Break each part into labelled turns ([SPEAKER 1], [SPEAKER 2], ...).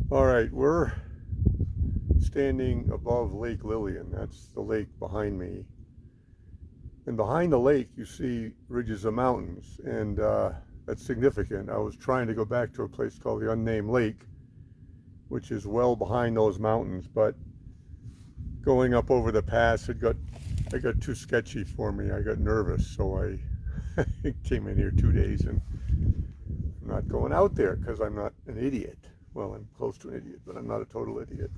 [SPEAKER 1] All right, we're standing above Lake Lillian. That's the lake behind me. And behind the lake, you see ridges of mountains, and that's significant. I was trying to go back to a place called the Unnamed Lake, which is well behind those mountains, but going up over the pass, I got too sketchy for me. I got nervous, so I came in here 2 days, and I'm not going out there because I'm not an idiot. Well, I'm close to an idiot, but I'm not a total idiot.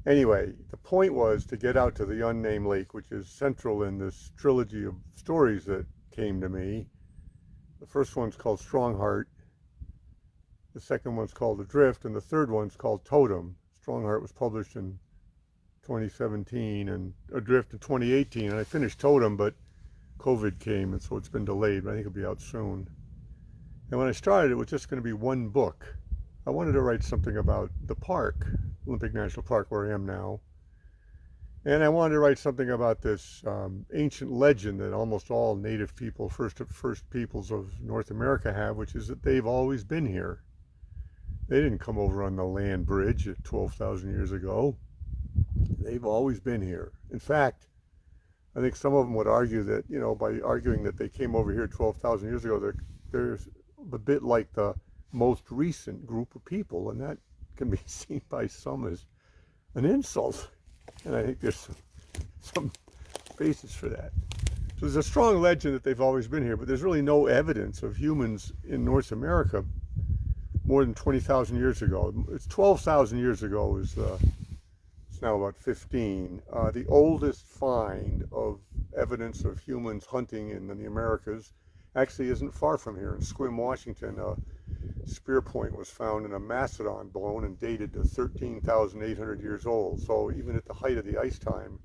[SPEAKER 1] Anyway, the point was to get out to the unnamed lake, which is central in this trilogy of stories that came to me. The first one's called Strongheart, the second one's called Adrift, and the third one's called Totem. Strongheart was published in 2017 and Adrift in 2018, and I finished Totem, but COVID came, and so it's been delayed, but I think it'll be out soon. And when I started, it was just going to be one book. I wanted to write something about the park, Olympic National Park, where I am now. And I wanted to write something about this ancient legend that almost all native people, first peoples of North America have, which is that they've always been here. They didn't come over on the land bridge 12,000 years ago. They've always been here. In fact, I think some of them would argue that, by arguing that they came over here 12,000 years ago, they're a bit like the most recent group of people, and that can be seen by some as an insult. And I think there's some basis for that. So there's a strong legend that they've always been here, but there's really no evidence of humans in North America more than 20,000 years ago. It's 12,000 years ago it's now about 15. The oldest find of evidence of humans hunting in the Americas actually isn't far from here in Sequim, Washington. A spear point was found in a mastodon bone and dated to 13,800 years old. So even at the height of the ice time,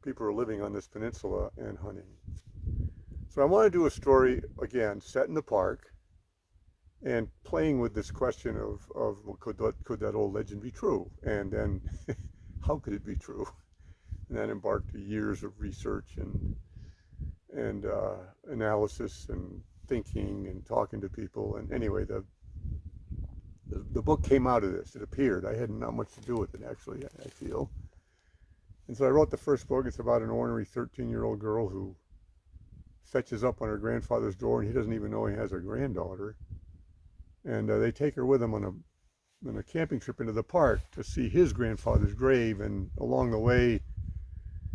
[SPEAKER 1] people are living on this peninsula and hunting. So I want to do a story, again, set in the park and playing with this question of could that old legend be true? And then how could it be true? And that embarked years of research and analysis and thinking and talking to people. And anyway, the book came out of this. It appeared. I had not much to do with it, actually, I feel. And so I wrote the first book. It's about an ornery 13-year-old girl who fetches up on her grandfather's door, and he doesn't even know he has a granddaughter. And they take her with them on a camping trip into the park to see his grandfather's grave. And along the way,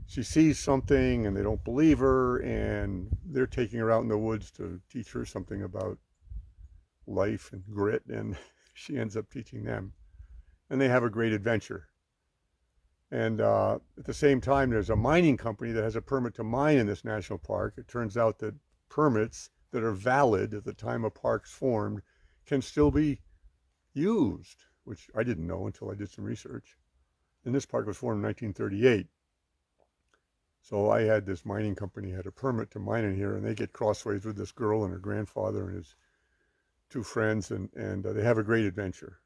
[SPEAKER 1] she sees something, and they don't believe her, and they're taking her out in the woods to teach her something about life and grit, and she ends up teaching them. And they have a great adventure. And at the same time, there's a mining company that has a permit to mine in this national park. It turns out that permits that are valid at the time a park's formed can still be used, which I didn't know until I did some research. And this park was formed in 1938. So I had this mining company had a permit to mine in here, and they get crossways with this girl and her grandfather and his two friends, and they have a great adventure.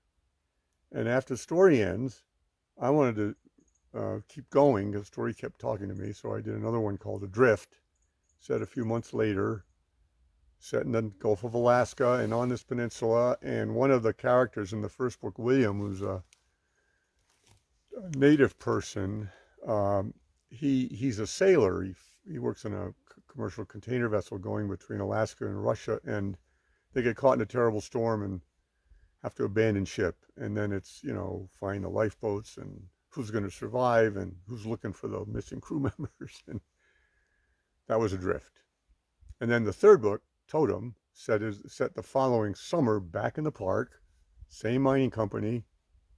[SPEAKER 1] And after the story ends, I wanted to keep going. The story kept talking to me, so I did another one called Adrift, set a few months later, set in the Gulf of Alaska and on this peninsula. And one of the characters in the first book, William, who's a native person, um, he's a sailor. He works in a commercial container vessel going between Alaska and Russia, and they get caught in a terrible storm and have to abandon ship. And then it's, find the lifeboats and who's going to survive and who's looking for the missing crew members. And that was Adrift. And then the third book, Totem, set the following summer back in the park, same mining company,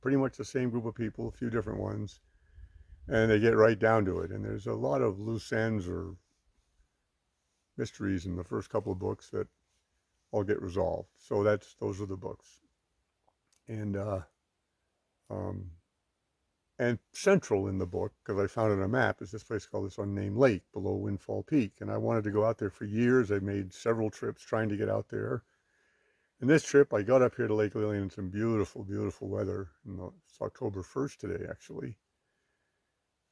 [SPEAKER 1] pretty much the same group of people, a few different ones, and they get right down to it. And there's a lot of loose ends or mysteries in the first couple of books that all get resolved. So those are the books. And um, and central in the book, because I found it on a map, is this place called this unnamed lake below Windfall Peak. And I wanted to go out there for years. I made several trips trying to get out there. And this trip, I got up here to Lake Lillian in some beautiful, beautiful weather. It's October 1st today, actually.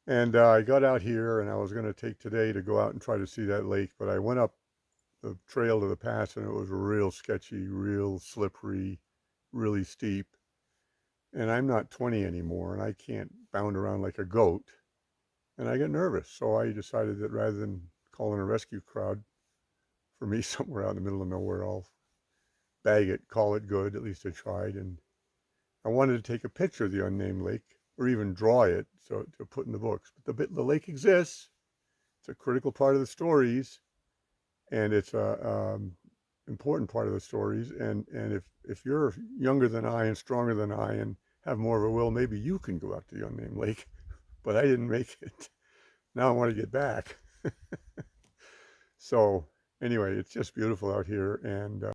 [SPEAKER 1] And I got out here, and I was going to take today to go out and try to see that lake. But I went up the trail to the pass, and it was real sketchy, real slippery, really steep. and I'm not 20 anymore, and I can't bound around like a goat. And I got nervous, so I decided that rather than calling a rescue crowd for me somewhere out in the middle of nowhere, I'll bag it, call it good. At least I tried, and I wanted to take a picture of the unnamed lake, or even draw it so to put in the books. But the lake exists. It's a critical part of the stories, and it's a important part of the stories. And if you're younger than I and stronger than I and have more of a will, maybe you can go out to the unnamed lake. But I didn't make it. Now I want to get back. So anyway, it's just beautiful out here, and